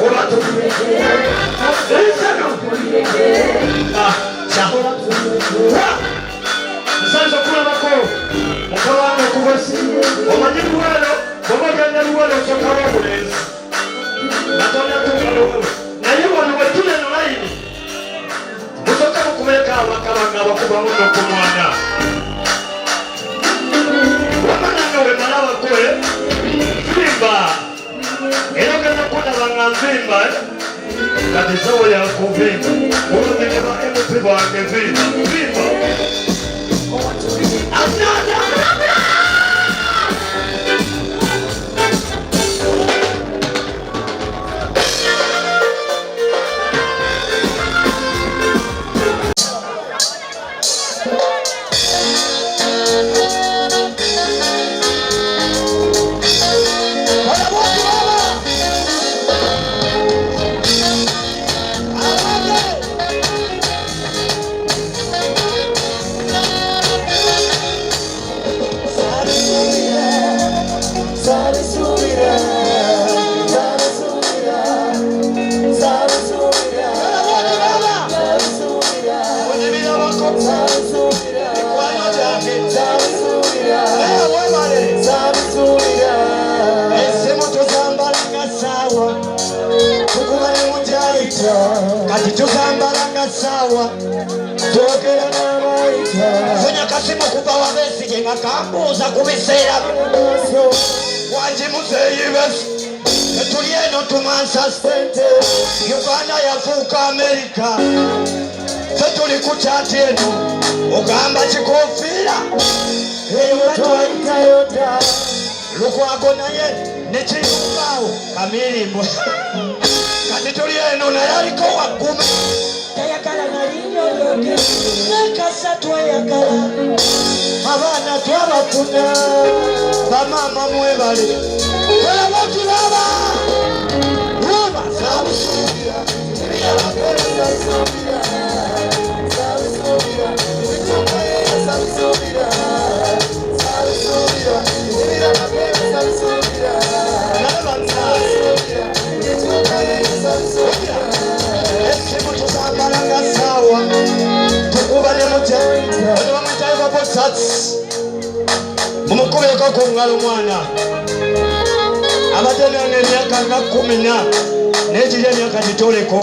Oba tumuleke nzimba kati sawa ya kuvimba urutikeba emupiba wange vimba kati tugambalanga sawa tokera n'abayita funya kasimu kuva wabesige nga kambuuza ku biseera wangi muzeeyi besi tetuli eno tumansa sente Uganda yafuuka Amerika tetuli ku kyati eno ogamba kikofiira eyo twayitayota lukwago naye nekiyumbaawo kamirimbo kati tuli eno naye aliko wagguma tayagala nalinyoyoge nekasa twayagala abaana twabafuna bamaama mwebale olaba tulaba oba sabusuubira mumukubeko ku ngalo mwana abatenanga emyaka nga 10 n'ekiri emyaka gitoleko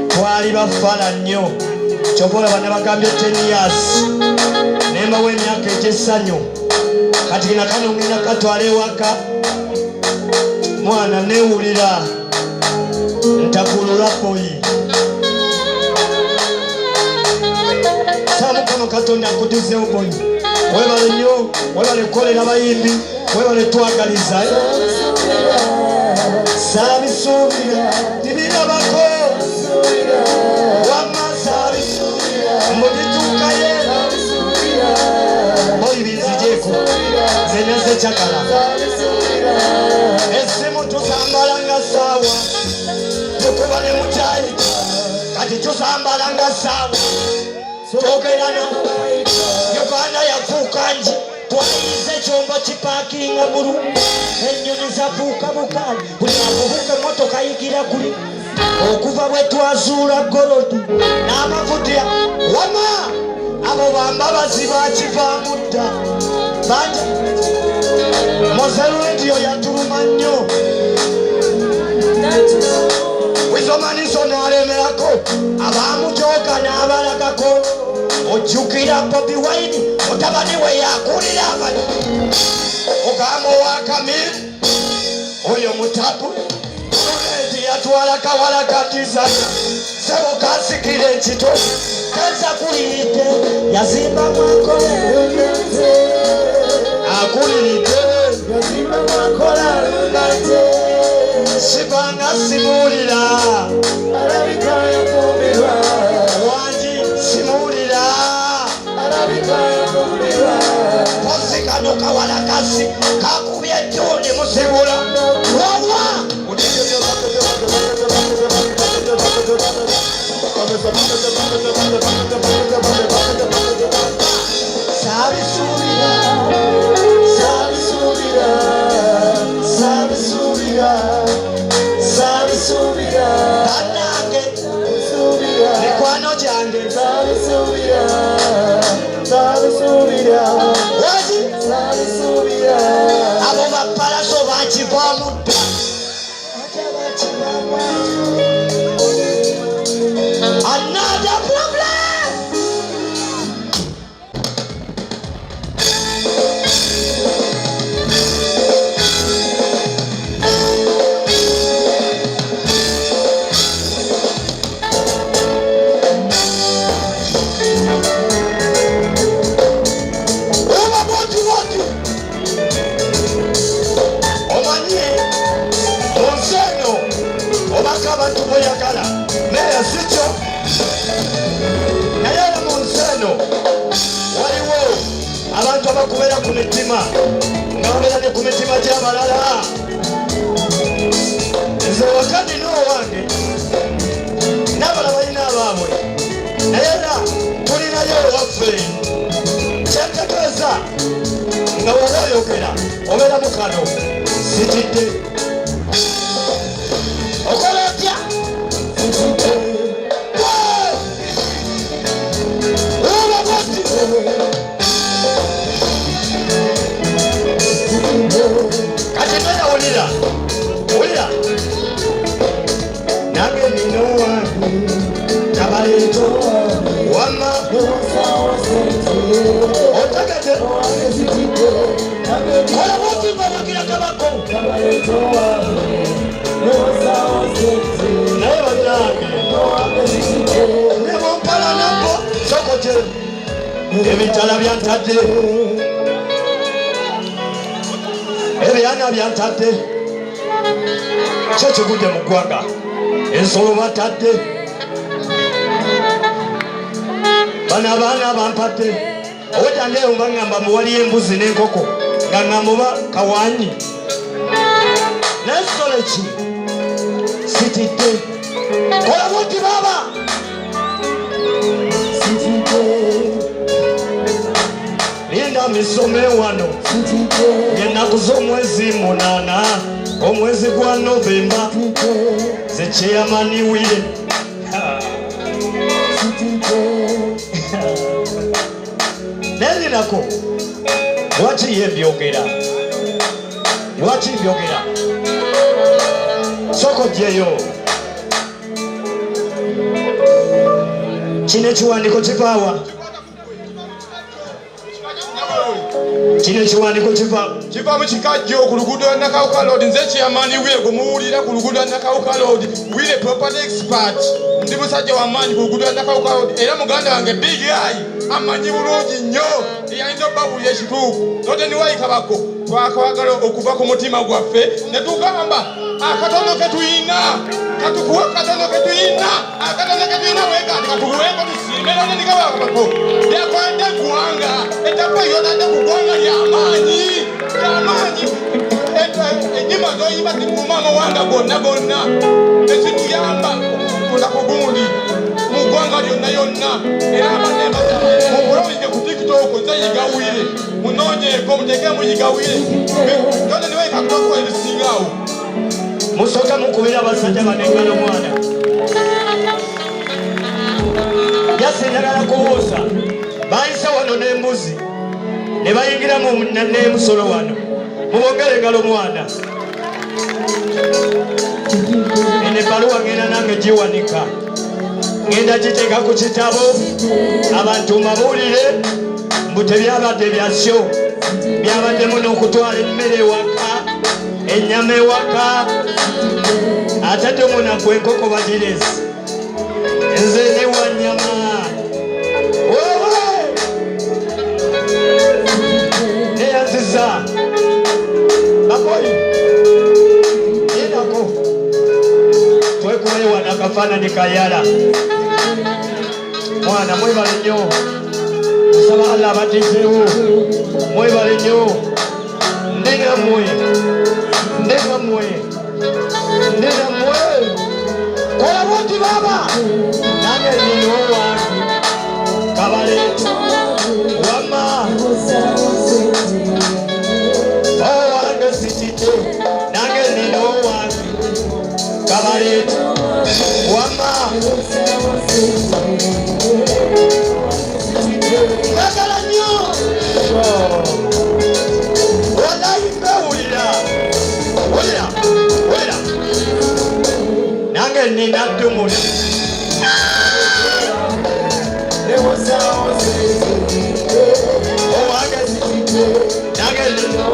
twali bafala nnyo kyobola bana bagambye 10 years nembawo emyaka egy'essanyu kati gina kano ngenda katwala ewaka mwana newulira ntakulula boyi Mukama Katonda akutuzeewo boyi webale nnyo webale kukolera bayimbi webale twagaliza saabisuubira tibirabako wamma saabisuubira mbugituukaye boyi binzijeeko zena zekyagala essimu tusambala nga saawa tukuba ne mukyayi kati tusambala nga saawa togerana Uganda yafuuka nji twayize ekyombo kipaakinga bulu ennyonyi zafuuka bukaali buli avubuka emmotoka yigira kuli okuva bwe twazuula golodi n'amavudya wama abo bambabazi bakivaamu dda banja mozeruediyo yatuluma nnyo wizomaniso n'alemerako abamujooga n'abalagako ojjukira Bobi Wine mutabani we yakulira abali ogamba owakamiri oyo mutabu eti yatwala kawala katizana sebo kasikira ekito kaza kulirite yazimba mwakola akulirite yazimba mwakola lunate sibanga simulira alabika yakumirwa wangi simulira alabika yakumirwa posikano kawala kasi kakubye joni musibula wawa sabisubira sabisubira sabisubira sabisubira tanange subira mikwano gyange sabisubira sabisubira waji sabisubira abo bapalaso bakivaamu dda ate bakivaamu another problem. kubeera ku mitima nga babeera ne ku mitima gy'abalala. Nze wakati n'owange n'abalala balina abaabwe naye era tulinayo owaffe. Kyentegeeza nga woba oyogera obeera mukano sitidde okola otya kati nena wulira nange nina owange Kabaleto wama otegete kola bwotimba wagira kabako naye bannange ne bompala nabo sokote ebitala byantadde ebyana byantadde kyo kigudde mu ggwanga ensolo batadde bano abaana bampadde owetangeyo baŋŋamba muwaliyo embuzi n'enkoko nga ŋŋambuba kawanyi n'ensolo ki sitidde kola bwoti baba linda misome wano ng'ennaku z'omwezi 8 omwezi gwa Novemba zekyeyamaniwire nenninako lwaki yebyogera soko gyeyo kino ekiwandiiko kivaawa kiva mu kikajjo ku luguudo lwa Nakawuka Road. Nze Chairman Wego muwulira ku luguudo lwa Nakawuka Road. Wile property expert ndi musajja w'amaanyi ku luguudo lwa Nakawuka Road era muganda wange Big Eye amanyi bulungi nnyo eyayinza obbawulira ekituufu. Note niwayi kabako twakwagala okuva ku mutima gwaffe ne tugamba akatono ke tuyina katukuwa akatono ke tuyina wegandi katukuweko tusiimera nenikabakabako lyakwande eggwanga ettaka yonadde ku ggwanga ly'amaanyi ennyima zoyimba zikuuma amawanga gonna nezituyamba okukula ku gundi mu ggwanga lyonna era mubulabike ku tikitoko nze yigawire munoonyeeko muteeke muyigawire yona niwekakutoko ebisingaawo musooka mukubira abasajja banengalo mwana yasinjagala kubuuza bayise wano n'embuzi ne bayingiramu n'emusolo wano mubongere engalo mwana ene ebbaluwa ngenda nange giwanika ngenda giteeka ku kitabo abantu mbabuulire mbu tebyabadde byasyo byabaddemu n'okutwala emmere ewaka ennyama ewaka atadde omunaku enkoko bagirezi nze ne wanyama wowe neyanziza bakoyi yenako twekubayo wana akafaanani kayala mwana mwebale nnyo nsaba Allah abatizeewo mwebale nnyo ndegamwe kola bwoti baba nange nino wange Kabaleto wama owange sitidde nange nino wange Kabaleto wama njagala nnyo wulira nange nina ddumula owange nange nina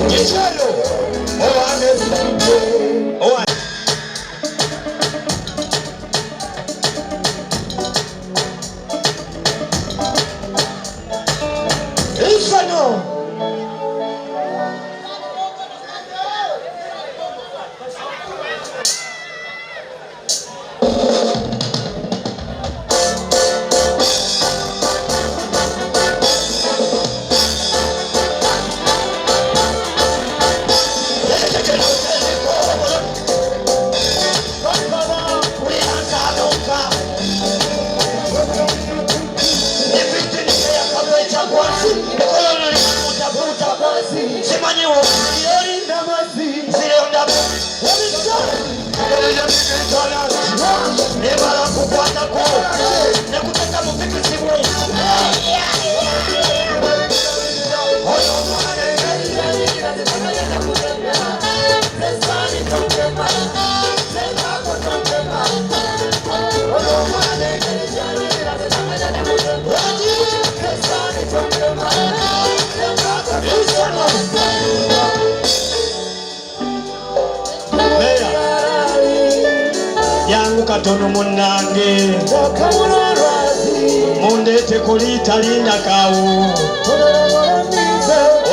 kikyayo owange Insano! nebala kukwatako nekuteka mu bikizibu yangu katono munange mundete kulita linda kawu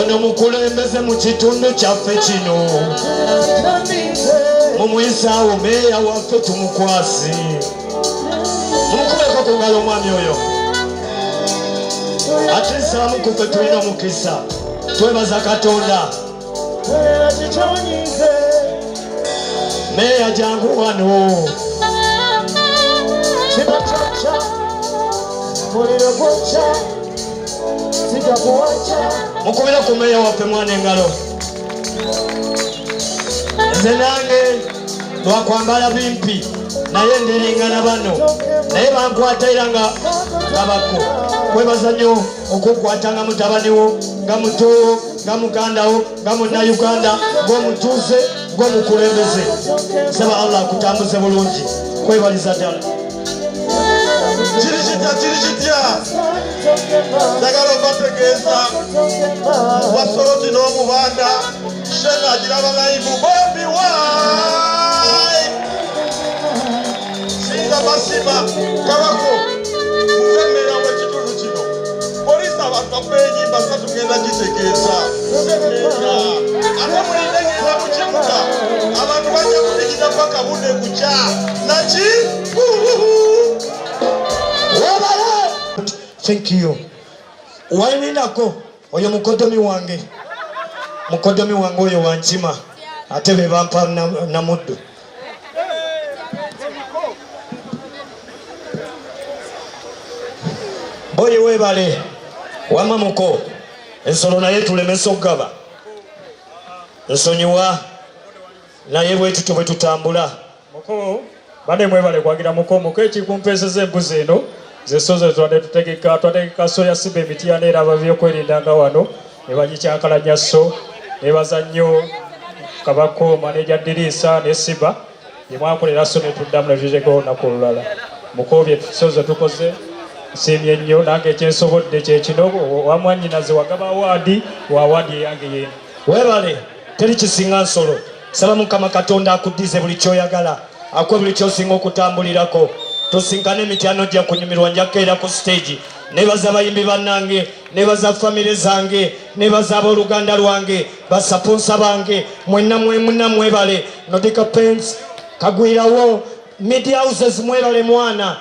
ono mukulembeze mu kitundu kyaffe kino mumuyisaawo meeya waffe tumukwasi mumukubeko ku ngalo omwami oyo ate nsalamu kuffe tulina omukisa twebaza katonda meeya jangu wano mukubire ku meeya waffe mwana engalo nze nange lwakwambala bimpi naye ndiringana bano naye bankwata era nga bako kwebaza nnyo okukwata nga mutabaniwo nga mutowo nga mugandawo nga munnayuganda ng'omutuuze ng'omukulembeze saba Allah akutambuze bulungi kwebaliza ddala kiri kitya njagala obategeeza wasoloti n'omubanda shena agiraba live bombi wayi singa basima kabako musemeera w'ekitundu kino polisi abantu bakuba enyimba satugenda gitegeeza semeera ate mulindegeza mu kibuga abantu bajja kuligiza paka budde kukya naki thank you wayininako oyo mukodomi wange oyo wankima ate be bampa na muddu boye webale wamamuko ensolo naye tulemesa okugaba nsonyiwa naye bwetutyo bwe tutambula muko bane mwebale kwagira muko ekikumpeseza embuzi eno zesoze twategeka soya siba emiti yaneera ababyokwerinda wano ne bagikyankalanya so nebaza nnyo kabako maneja dirisa ne siba yemwakolera so netuddamu nebiteko olunaku olulala muko bye tusoze tukoze nsiimye nnyo nange ekyensobodde kyekino wamwanyinaze wagaba awaadi wa awaadi eyange yeno webale teri kisinga nsolo saba mukama katonda akuddize buli kyoyagala akuwe buli kyosinga okutambulirako tusinkane emityano gya kunyumirwa njakeera ku stage nebaza abayimbi bannange nebaza famire zange nebaza abooluganda lwange basaponsa bange mwenna mwebale Nodika Pens kagwirawo media houses mwebale mwana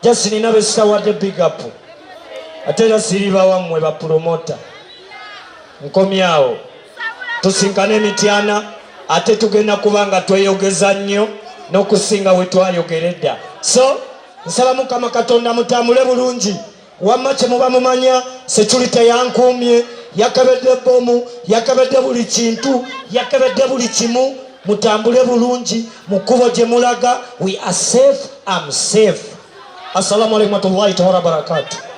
just nina besawadde big up ate era siriba wammwe bapromota nkomyawo tusinkane emityana ate tugenda kubanga tweyogeza nnyo n'okusinga we twayogera edda so nsaba mukama katonda mutambule bulungi wamma kye muba mumanya security yankuumye yakebedde bomu yakebedde buli kintu yakebedde buli kimu mutambule bulungi mu kkubo gye mulaga we are safe. I'm safe. Assalamu alaikum warahmatullahi wabarakatuh.